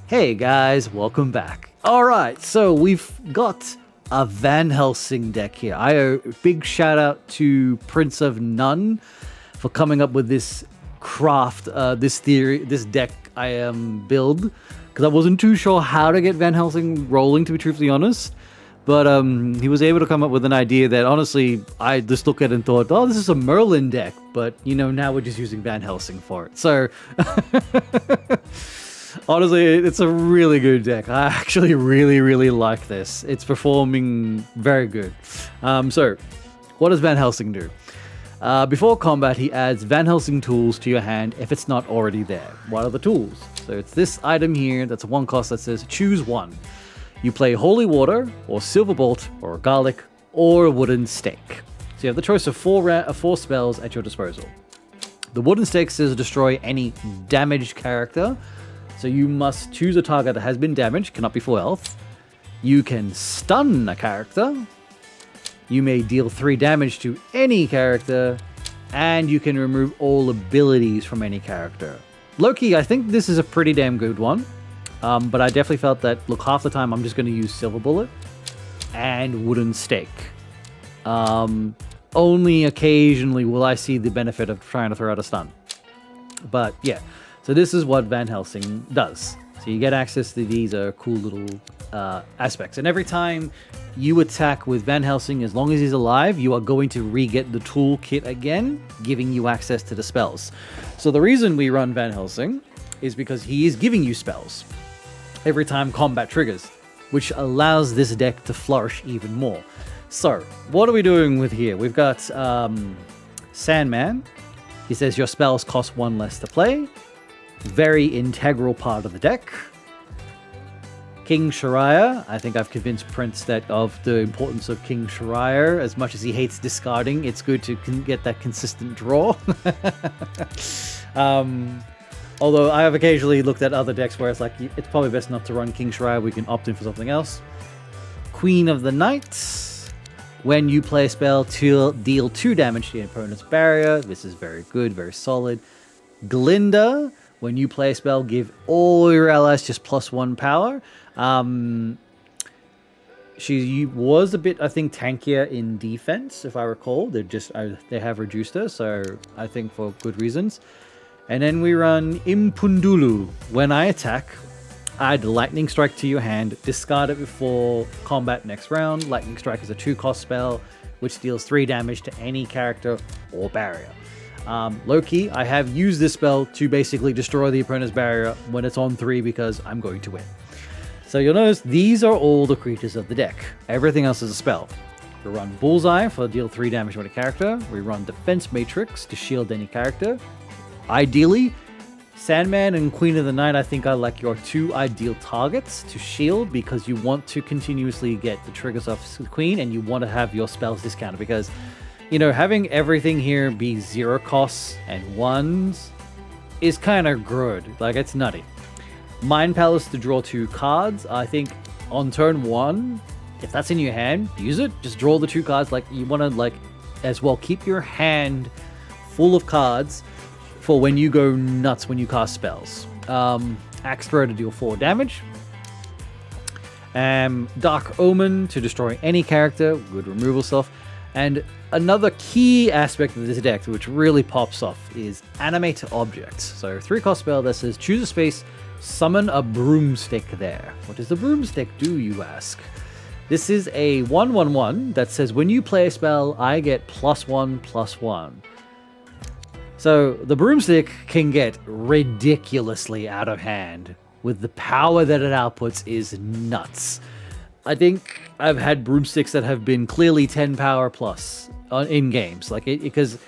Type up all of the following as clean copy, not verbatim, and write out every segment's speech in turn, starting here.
Hey guys, welcome back. Alright, so we've got a Van Helsing deck here. I owe a big shout out to PrinceofNone for coming up with this this deck build, because I wasn't too sure how to get Van Helsing rolling, to be truthfully honest. But he was able to come up with an idea that, honestly, I just looked at and thought, oh, this is a Merlin deck. But, now we're just using Van Helsing for it. So, honestly, it's a really good deck. I actually really, really like this. It's performing very good. So, what does Van Helsing do? Before combat, he adds Van Helsing tools to your hand if it's not already there. What are the tools? So, it's this item here that's a 1 cost that says choose one. You play Holy Water, or Silver Bolt, or Garlic, or a Wooden Stake. So you have the choice of four spells at your disposal. The Wooden Stake says destroy any damaged character. So you must choose a target that has been damaged, cannot be full health. You can stun a character. You may deal 3 damage to any character. And you can remove all abilities from any character. Loki, I think this is a pretty damn good one. But I definitely felt that, look, half the time I'm just going to use Silver Bullet and Wooden Stake. Only occasionally will I see the benefit of trying to throw out a stun. But yeah, so this is what Van Helsing does. So you get access to these cool little aspects. And every time you attack with Van Helsing, as long as he's alive, you are going to re-get the toolkit again, giving you access to the spells. So the reason we run Van Helsing is because he is giving you spells every time combat triggers, which allows this deck to flourish even more. So, what are we doing with here? We've got Sandman. He says your spells cost 1 less to play. Very integral part of the deck. King Shariah. I think I've convinced Prince that of the importance of King Shariah. As much as he hates discarding, it's good to get that consistent draw. Although I have occasionally looked at other decks where it's like, it's probably best not to run King Shariah, we can opt in for something else. Queen of the Night. When you play a spell, to deal 2 damage to your opponent's barrier. This is very good, very solid. Glinda. When you play a spell, give all your allies just +1 power. She was a bit, I think, tankier in defense, if I recall. They have reduced her, so I think for good reasons. And then we run Impundulu. When I attack, add Lightning Strike to your hand, discard it before combat next round. Lightning Strike is a 2-cost spell, which deals 3 damage to any character or barrier. Loki, I have used this spell to basically destroy the opponent's barrier when it's on 3 because I'm going to win. So you'll notice these are all the creatures of the deck. Everything else is a spell. We run Bullseye for deal 3 damage to any character. We run Defense Matrix to shield any character. Ideally, Sandman and Queen of the Night, I think, are like your 2 ideal targets to shield, because you want to continuously get the triggers off the Queen and you want to have your spells discounted, because, having everything here be 0 costs and 1s is kind of good. Like, it's nutty. Mind Palace to draw 2 cards. I think on turn 1, if that's in your hand, use it. Just draw the 2 cards. Like, you want to, as well keep your hand full of cards for when you go nuts when you cast spells. Axe Throw to deal 4 damage. Dark Omen to destroy any character, good removal stuff. And another key aspect of this deck, which really pops off, is Animate Objects. So 3-cost spell that says choose a space, summon a broomstick there. What does the broomstick do, you ask? This is a 1/1/1 that says when you play a spell, I get +1/+1. So the broomstick can get ridiculously out of hand. With the power that it outputs is nuts. I think I've had broomsticks that have been clearly 10 power plus in games. Because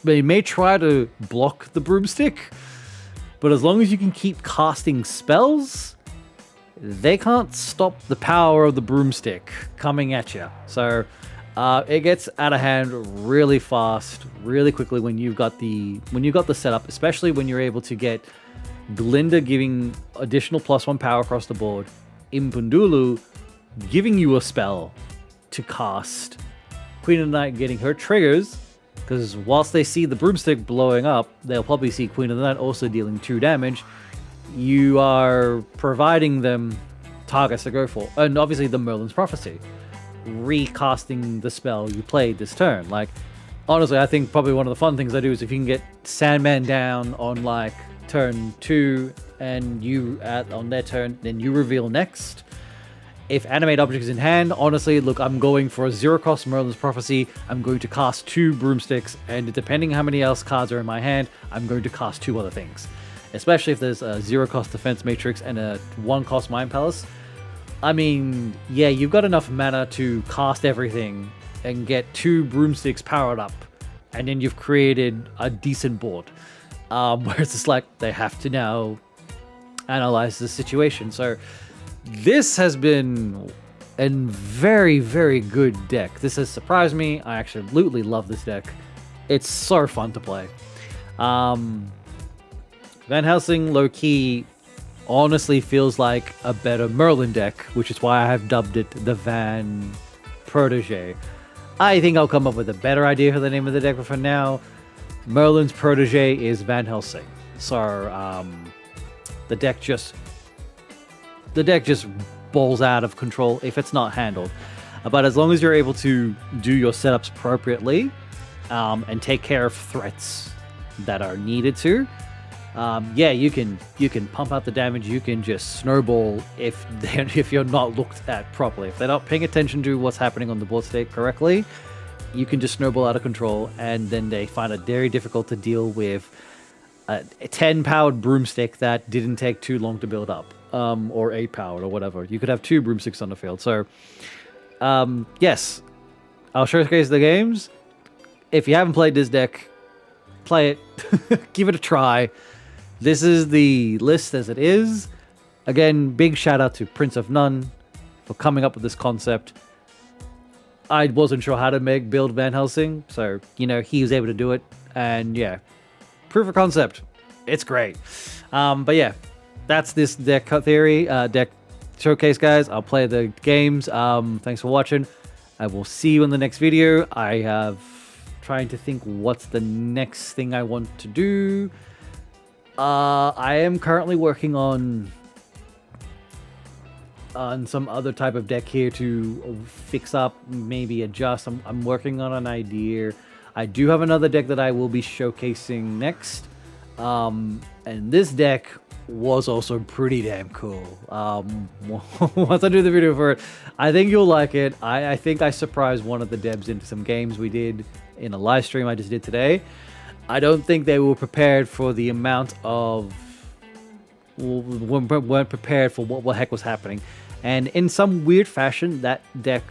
they may try to block the broomstick, but as long as you can keep casting spells, they can't stop the power of the broomstick coming at you. So it gets out of hand really fast, really quickly when you've got the setup, especially when you're able to get Glinda giving additional +1 power across the board, Impundulu giving you a spell to cast, Queen of the Night getting her triggers, because whilst they see the broomstick blowing up, they'll probably see Queen of the Night also dealing 2 damage. you are providing them targets to go for. And obviously the Merlin's Prophecy, recasting the spell you played this turn. Like, honestly, I think probably one of the fun things I do is if you can get Sandman down on like turn 2 and you on their turn, then you reveal next. If animate object is in hand, honestly, look, I'm going for a 0-cost Merlin's Prophecy. I'm going to cast 2 broomsticks, and depending how many else cards are in my hand, I'm going to cast 2 other things. Especially if there's a 0-cost Defense Matrix and a 1-cost Mind Palace. I mean, yeah, you've got enough mana to cast everything and get 2 broomsticks powered up, and then you've created a decent board. Where it's just like, they have to now analyze the situation. So this has been a very, very good deck. This has surprised me. I absolutely love this deck. It's so fun to play. Van Helsing, low-key, honestly feels like a better Merlin deck, which is why I have dubbed it the Van Protégé. I think I'll come up with a better idea for the name of the deck, but for now, Merlin's Protégé is Van Helsing. So, the deck just balls out of control if it's not handled. But as long as you're able to do your setups appropriately and take care of threats that are needed to, yeah, you can pump out the damage. You can just snowball if you're not looked at properly. If they're not paying attention to what's happening on the board state correctly, you can just snowball out of control, and then they find it very difficult to deal with a 10-powered broomstick that didn't take too long to build up. Or 8-powered or whatever. You could have 2 broomsticks on the field. So, yes, I'll showcase the games. If you haven't played this deck, play it. Give it a try. This is the list as it is. Again, big shout out to PrinceofNone for coming up with this concept. I wasn't sure how to build Van Helsing, so, you know, he was able to do it. And, yeah, proof of concept. It's great. But, yeah. That's this deck theory, deck showcase, guys. I'll play the games. Thanks for watching. I will see you in the next video. I have trying to think what's the next thing I want to do. I am currently working on some other type of deck here to fix up, maybe adjust. I'm working on an idea. I do have another deck that I will be showcasing next. And this deck was also pretty damn cool. Once I do the video for it, I think you'll like it. I think I surprised one of the devs into some games we did in a live stream I just did today. I don't think they were prepared for the amount of... weren't prepared for what the heck was happening. And in some weird fashion, that deck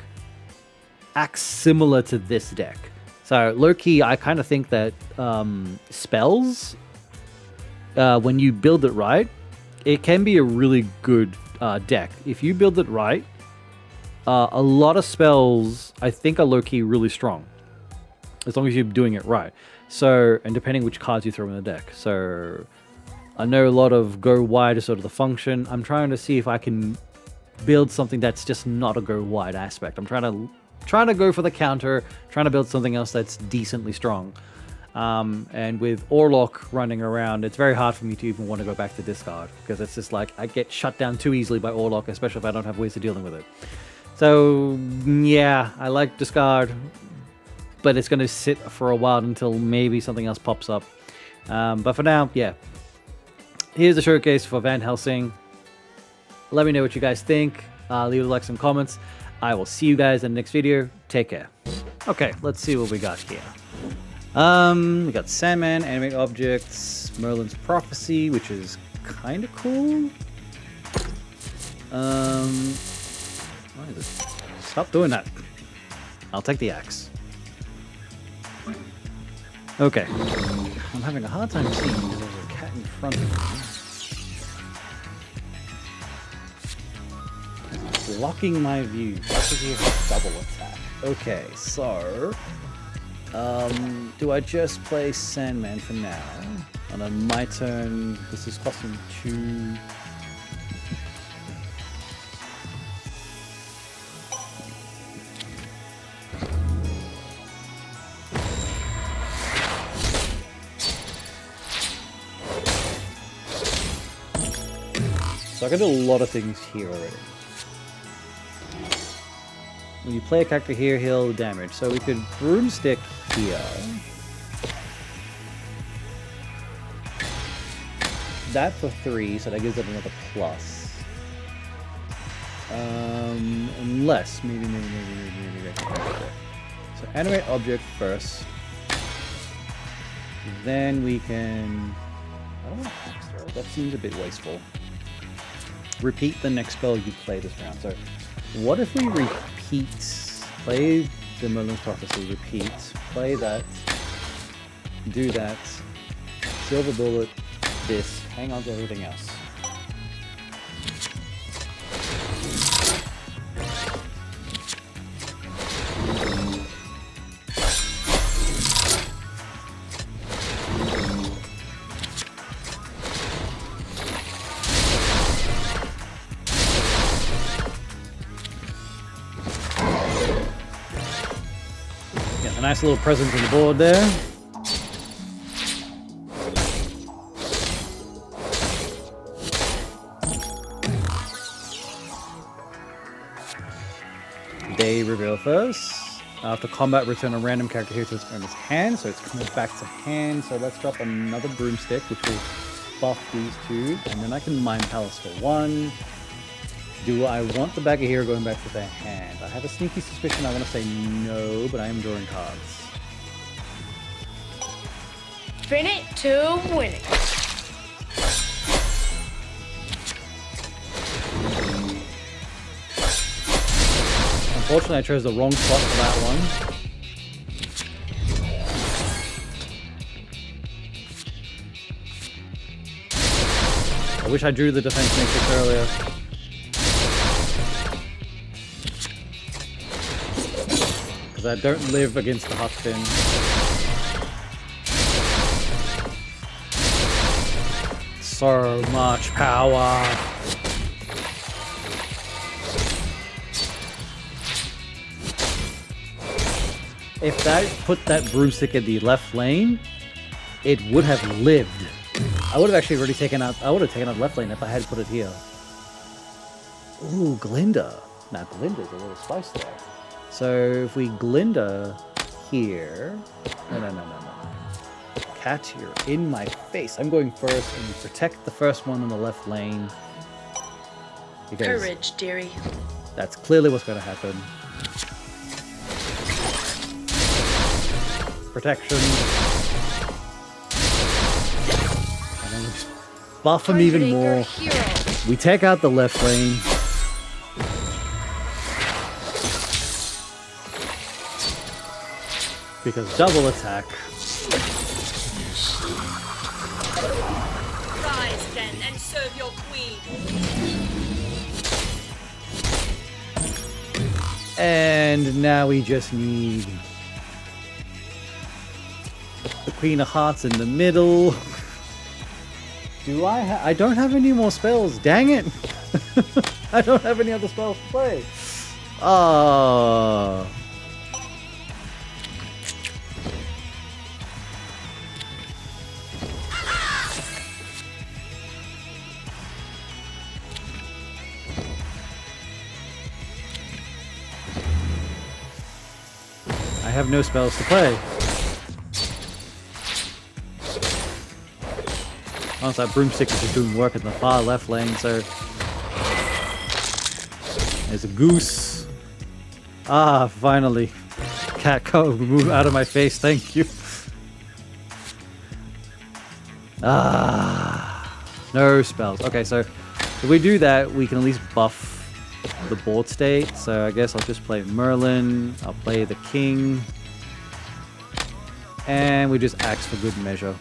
acts similar to this deck. So, low-key, I kind of think that spells... when you build it right, it can be a really good deck. If you build it right, a lot of spells, I think, are low-key really strong. As long as you're doing it right. So, and depending which cards you throw in the deck. So, I know a lot of go wide is sort of the function. I'm trying to see if I can build something that's just not a go wide aspect. I'm trying to go for the counter, trying to build something else that's decently strong. And with Orlok running around, it's very hard for me to even want to go back to discard, because it's just like I get shut down too easily by Orlok, especially if I don't have ways of dealing with it. So yeah, I like discard, but it's going to sit for a while until maybe something else pops up. But for now, yeah. Here's the showcase for Van Helsing. Let me know what you guys think. Leave a like, some comments. I will see you guys in the next video. Take care. Okay, let's see what we got here. We got Sandman, Animate Objects, Merlin's Prophecy, which is kind of cool. Why is it? Stop doing that. I'll take the axe. Okay. I'm having a hard time seeing because there's a cat in front of me. Blocking my view. Possibly a double attack. Okay, so... do I just play Sandman for now? And on my turn, this is costing 2. So I can do a lot of things here already. When you play a character here, he'll damage. So we could broomstick here. That for 3, so that gives it another plus. Unless, maybe. So animate object first. Then we can... I don't want to axe throw. That seems a bit wasteful. Repeat the next spell you play this round. So what if we repeat... Play the Merlin's Prophecy, repeat, play that, do that, silver bullet, this, hang on to everything else. A nice little present on the board there. Day reveal first. After combat, return a random character here to its owner's hand, so it's coming back to hand. So let's drop another broomstick, which will buff these two, and then I can Mind Palace for 1. Do I want the bag of hero going back to their hand? I have a sneaky suspicion I want to say no, but I am drawing cards. Spin it to win it. Unfortunately, I chose the wrong spot for that one. I wish I drew the defense matrix earlier. Because I don't live against the Huckfin. So much power. If that put that broomstick in the left lane, it would have lived. I would have actually already taken out. I would have taken out left lane if I had put it here. Ooh, Glinda. Nah, Glinda's a little spice there. So if we Glinda here, no. Cat, you're in my face. I'm going first, and you protect the first one in the left lane. Courage, dearie. That's clearly what's going to happen. Protection. And then we just buff him even more. We take out the left lane. Because double attack. Rise then and serve your queen. And now we just need the Queen of Hearts in the middle. Do I don't have any more spells, dang it! I don't have any other spells to play. Oh. I have no spells to play. Honestly, that broomstick is just doing work in the far left lane, so... There's a goose. Ah, finally. Cat, go, move out of my face, thank you. Ah, no spells. Okay, so if we do that, we can at least buff the board state. So I guess I'll just play Merlin. I'll play the king. And we just axe for good measure.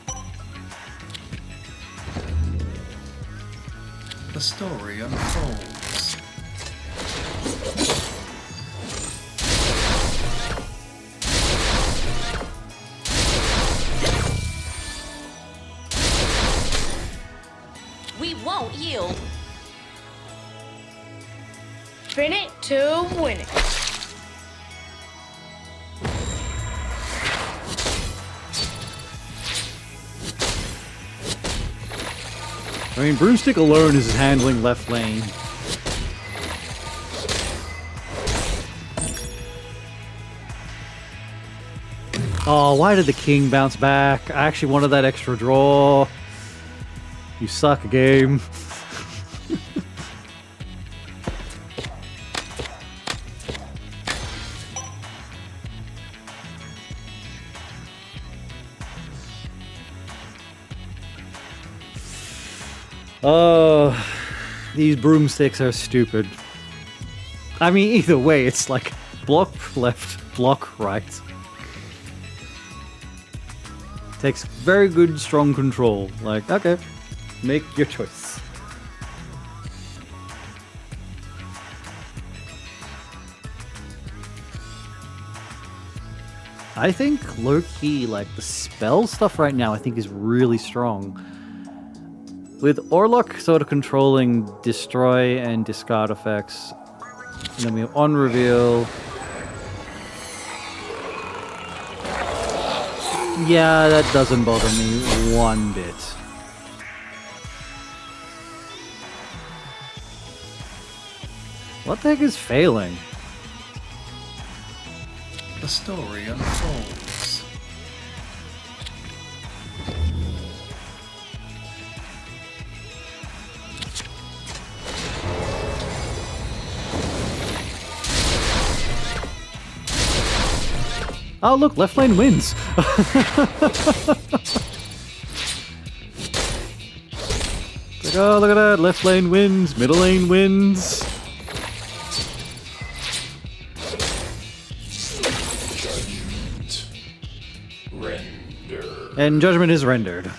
The story unfolds. We won't yield. Spin it to win it. I mean, Broomstick alone is handling left lane. Oh, why did the king bounce back? I actually wanted that extra draw. You suck, game. Oh, these broomsticks are stupid. I mean, either way, it's like block left, block right. Takes very good, strong control. Like, okay, make your choice. I think low-key, like, the spell stuff right now, I think is really strong. With Orlok sort of controlling destroy and discard effects, and then we have on reveal. Yeah, that doesn't bother me one bit. What the heck is failing? The story unfolds. Oh, look, left lane wins. Like, oh, look at that. Left lane wins. Middle lane wins. And judgment is rendered.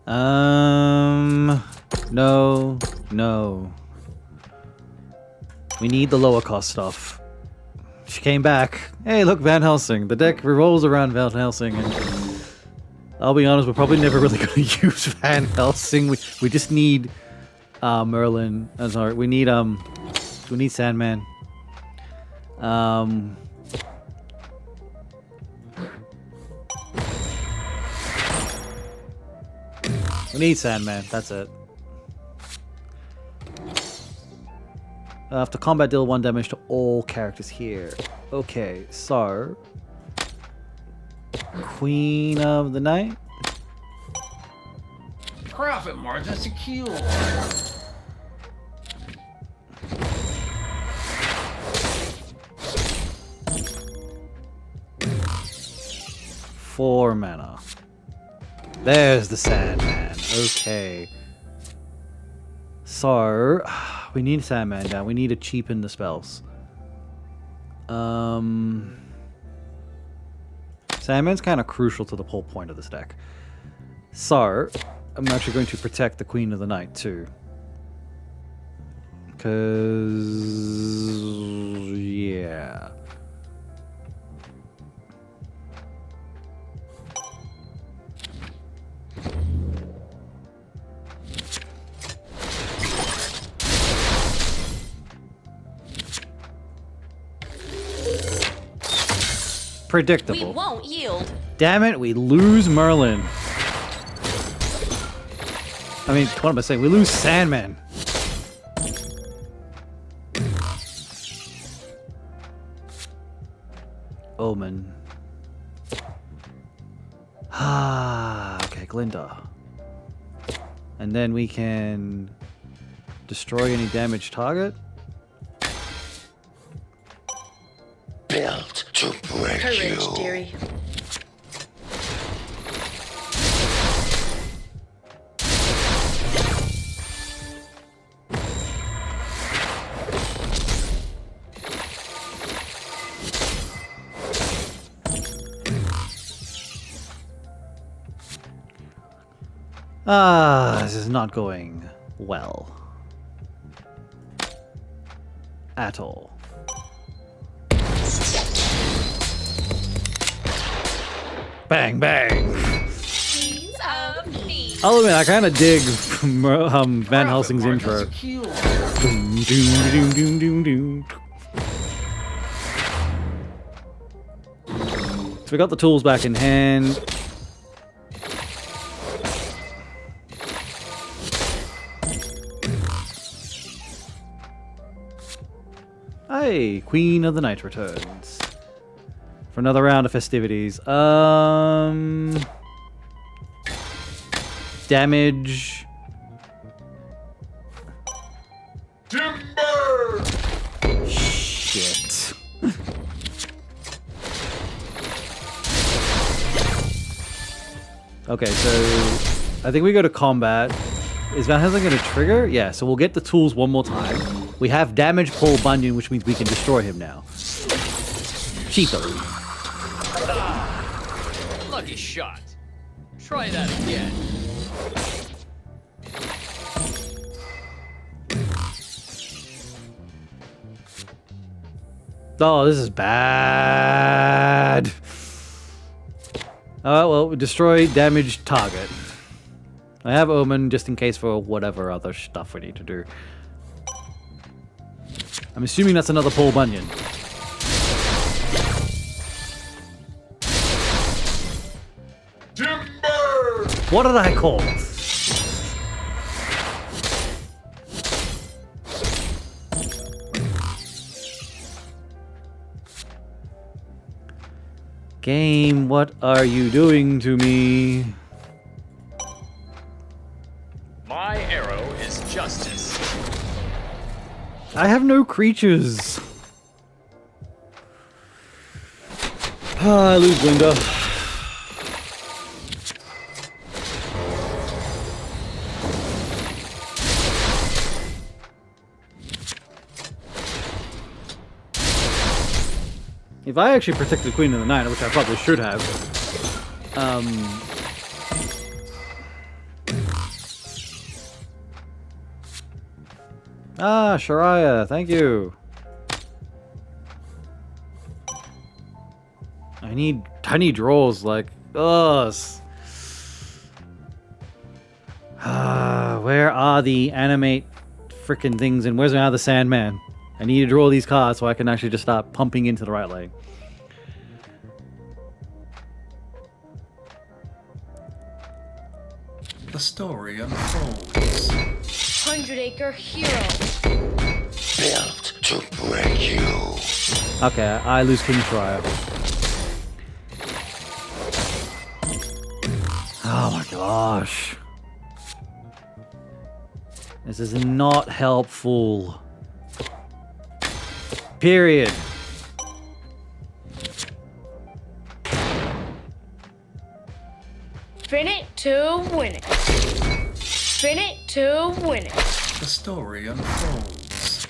No, no. We need the lower cost stuff. She came back. Hey, look, Van Helsing. The deck revolves around Van Helsing, and I'll be honest, we're probably never really going to use Van Helsing. We just need Merlin. I'm sorry, we need Sandman. We need Sandman. That's it. After combat, deal 1 damage to all characters here. Okay, so Queen of the Night. Profit margin secure. Four mana. There's the Sandman. Okay. So we need Sandman down. We need to cheapen the spells. Sandman's kind of crucial to the whole point of this deck. So I'm actually going to protect the Queen of the Night too. Because yeah. Predictable. We won't yield. Damn it, we lose Merlin. I mean, what am I saying? We lose Sandman. Omen. Ah, okay, Glinda. And then we can destroy any damaged target. Built to break Courage, you. dearie. Ah, this is not going well. At all. Bang, bang. I'll admit, I kind of dig Van Helsing's intro. Doom, doom, doom, doom, doom, doom. So we got the tools back in hand. Hey, Queen of the Night returns. For another round of festivities. Damage. Timber! Shit. Okay, so I think we go to combat. Is Van Helsing going to trigger? Yeah, so we'll get the tools one more time. We have damage Paul Bunyan, which means we can destroy him now. Cheaper. Lucky shot. Try that again. Oh, this is bad. Well, destroy damaged target. I have Omen just in case for whatever other stuff we need to do. I'm assuming that's another Paul Bunyan. Timber! What did I call? Game, what are you doing to me? My arrow is justice. I have no creatures. I lose Linda. If I actually protected Queen of the Night, which I probably should have, Shariah, thank you. I need tiny draws, like, where are the animate frickin' things, and where's now the Sandman? I need to draw these cards so I can actually just start pumping into the right lane. The story unfolds. 100-acre hero. Built to break you. Okay, I lose King Shariah. Oh my gosh. This is not helpful. Period. Spin it to win it. Spin it to win it. The story unfolds.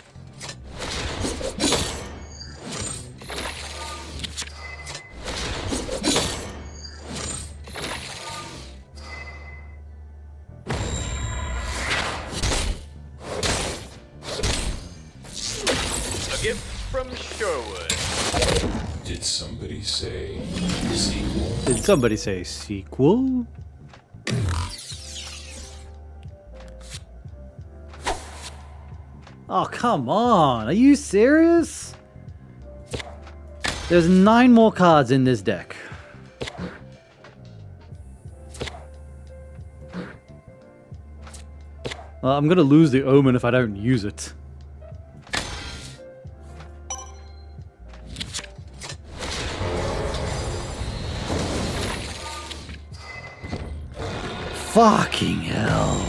A gift from Sherwood. Did somebody say sequel? Did somebody say sequel? Oh, come on. Are you serious? There's 9 more cards in this deck. Well, I'm gonna lose the Omen if I don't use it. Fucking hell.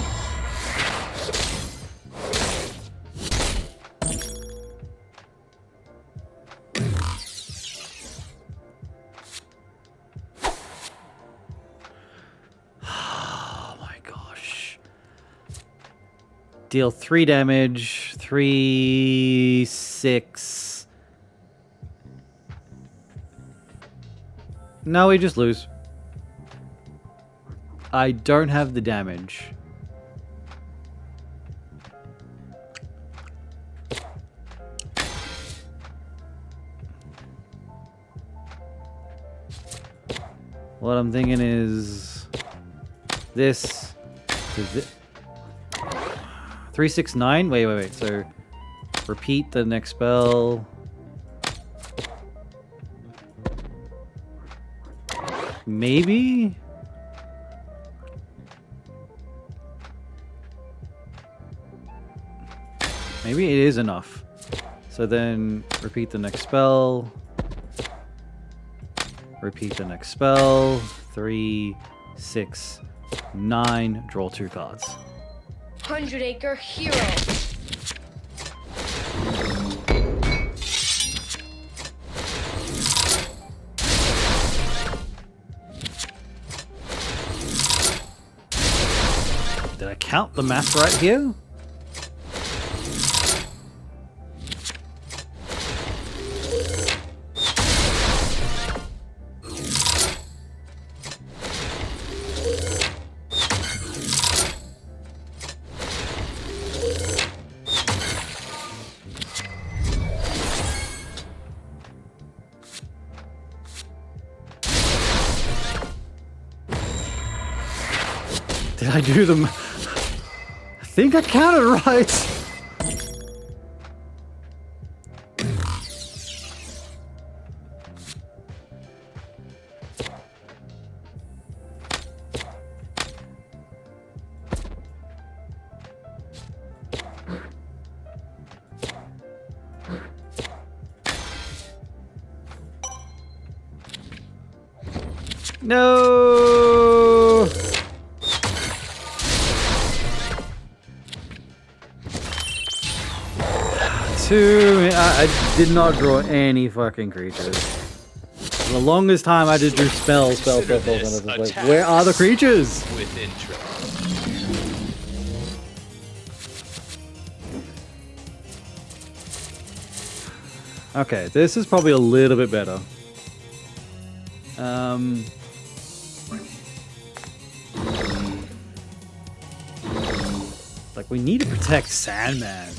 Oh my gosh. Deal 3 damage, 3, 6. No, we just lose. I don't have the damage. What I'm thinking is this to this. 3, 6, 9. Wait. So repeat the next spell. maybe? Maybe it is enough. So then repeat the next spell. Repeat the next spell. 3, 6, 9. Draw 2 cards. 100-acre hero. Did I count the math right here? Did I do them? I think I counted right. No. I did not draw any fucking creatures. For the longest time I just drew spells, and I was like, where are the creatures? With interest. Okay, this is probably a little bit better. Like, we need to protect Sandman.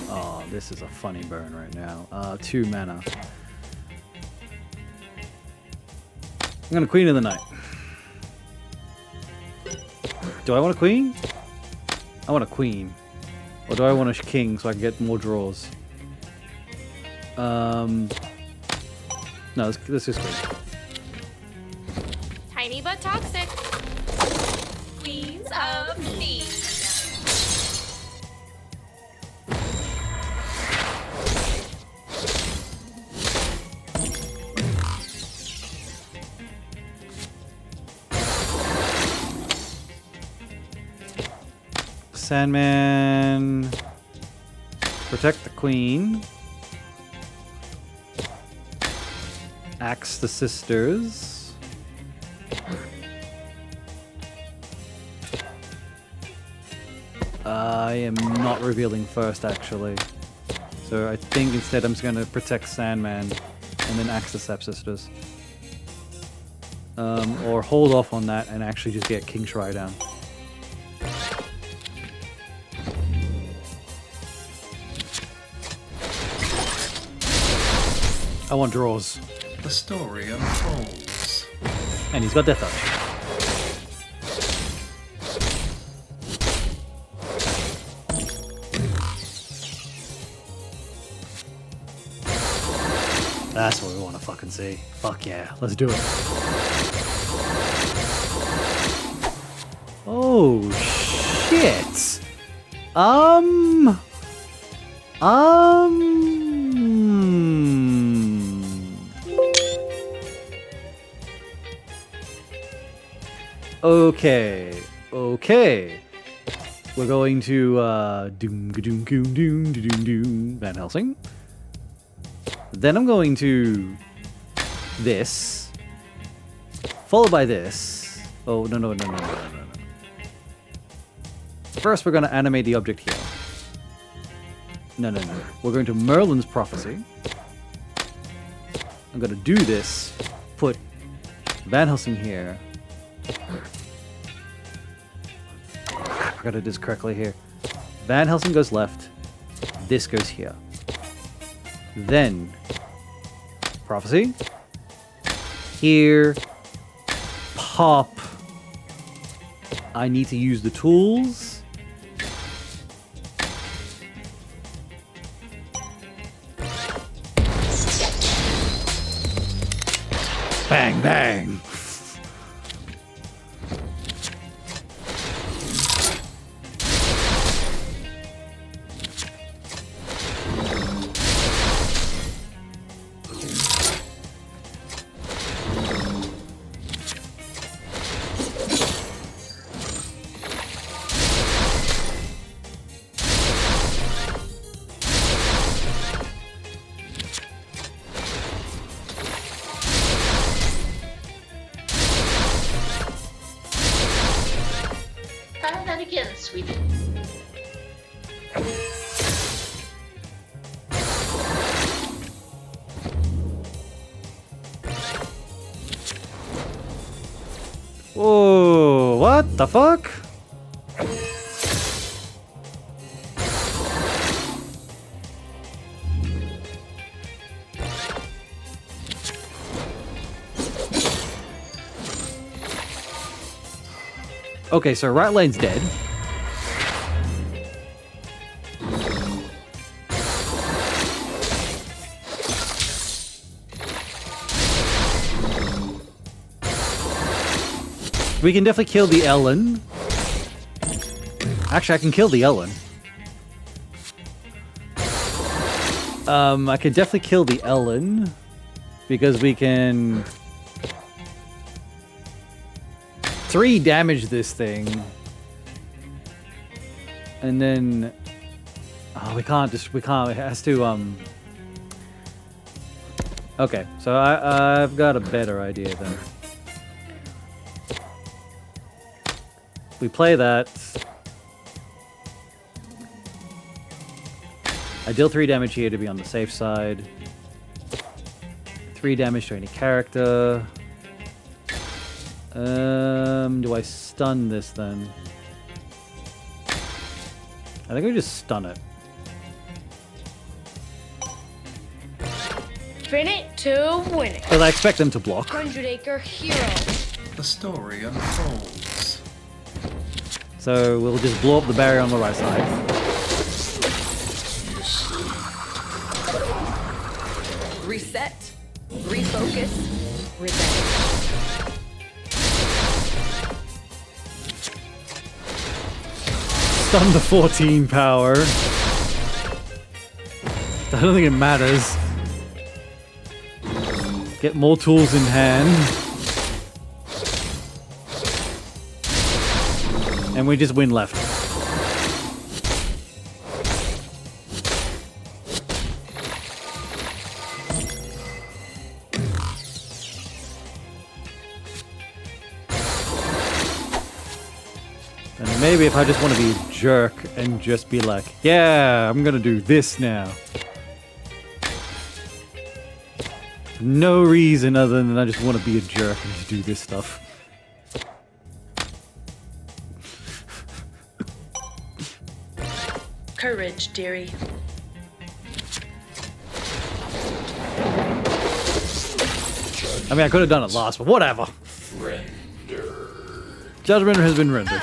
Oh, this is a funny burn right now. 2 mana. I'm gonna Queen of the Night. Do I want a Queen? I want a Queen. Or do I want a King so I can get more draws? No, let's just Queen. Tiny but toxic. Queens of Thieves. Sandman. Protect the Queen. Axe the Sisters. I am not revealing first, actually. So I think instead I'm just going to protect Sandman and then axe the Stepsisters. Or hold off on that and actually just get King Shry down. I want draws. The story unfolds. And he's got Death Touch. That's what we want to fucking see. Fuck yeah, let's do it. Oh shit. Okay. We're going to doom Van Helsing. Then I'm going to this, followed by this. Oh no. First, we're going to animate the object here. No. We're going to Merlin's Prophecy. I'm going to do this. Put Van Helsing here. I got to do this correctly here. Van Helsing goes left. This goes here. Then Prophecy. Here. Pop. I need to use the tools. Bang, bang. Try that again, sweetie. Whoa, what the fuck? Okay, so right lane's dead. We can definitely kill the Ellen. Actually, I can kill the Ellen. I can definitely kill the Ellen because we can 3 damage this thing, and then we can't. It has to Okay, so I've got a better idea then. We play that. I deal 3 damage here to be on the safe side. 3 damage to any character. Do I stun this then? I think we just stun it. Fin it to win it. Because I expect them to block. 100-acre hero. The story unfolds. So we'll just blow up the barrier on the right side. Reset, refocus, revenge. Stun the 14 power. I don't think it matters. Get more tools in hand. And we just win left. And maybe if I just want to be a jerk and just be like, yeah, I'm gonna do this now. No reason other than I just want to be a jerk and just do this stuff. Courage, dearie. I mean, I could have done it last, but whatever. Render. Judgment has been rendered.